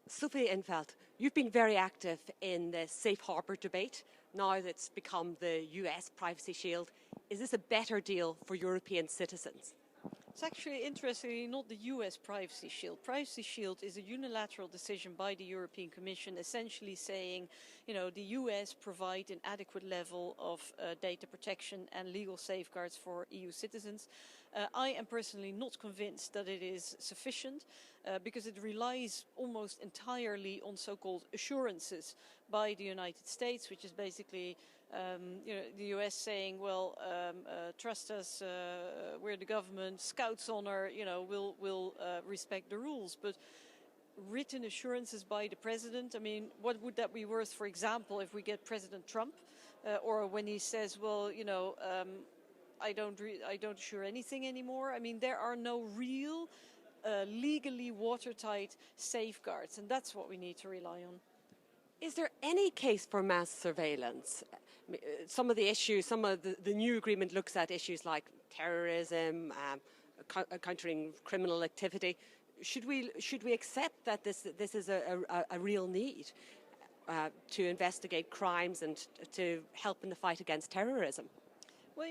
Sophie and Veld, you've been very active in the Safe Harbour debate. Now that's become the US Privacy Shield. Is this a better deal for European citizens? It's actually, interestingly, not the US Privacy Shield. Privacy Shield is a unilateral decision by the European Commission essentially saying, the US provide an adequate level of data protection and legal safeguards for EU citizens. I am personally not convinced that it is sufficient because it relies almost entirely on so-called assurances by the United States, which is basically the US saying, well, trust us, we're the government, Scouts honor, we'll respect the rules. But written assurances by the president, I mean, what would that be worth, for example, if we get President Trump or when he says, well, I don't assure anything anymore. I mean, there are no real legally watertight safeguards, and that's what we need to rely on. Is there any case for mass surveillance? Some of the new agreement looks at issues like terrorism, countering criminal activity. Should we accept that this is a real need to investigate crimes and to help in the fight against terrorism? Well,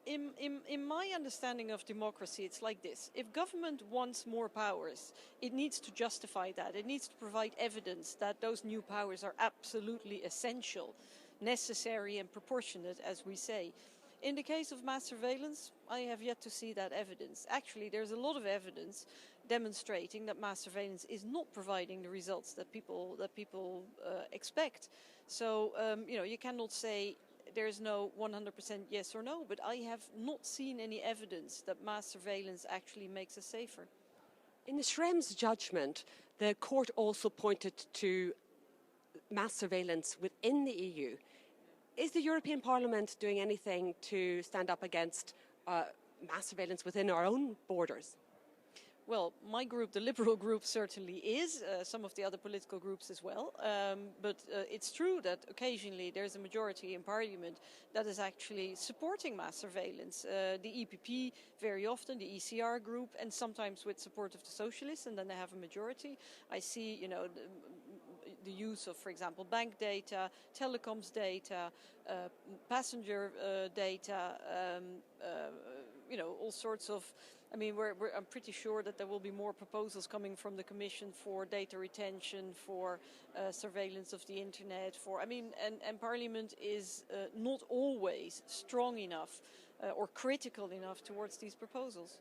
in my understanding of democracy, it's like this. If government wants more powers, it needs to justify that. It needs to provide evidence that those new powers are absolutely essential, necessary and proportionate, as we say. In the case of mass surveillance, I have yet to see that evidence. Actually, there's a lot of evidence demonstrating that mass surveillance is not providing the results that people expect. So, you cannot say there's no 100% yes or no, but I have not seen any evidence that mass surveillance actually makes us safer. In the Schrems judgment, the court also pointed to mass surveillance within the EU. Is the European Parliament doing anything to stand up against mass surveillance within our own borders? Well, my group, the Liberal group, certainly is, some of the other political groups as well. But it's true that occasionally there's a majority in Parliament that is actually supporting mass surveillance. The EPP very often, the ECR group, and sometimes with support of the Socialists, and then they have a majority. I see, the use of, for example, bank data, telecoms data, passenger data, all sorts of. I mean, I'm pretty sure that there will be more proposals coming from the Commission for data retention, for surveillance of the internet. And Parliament is not always strong enough or critical enough towards these proposals.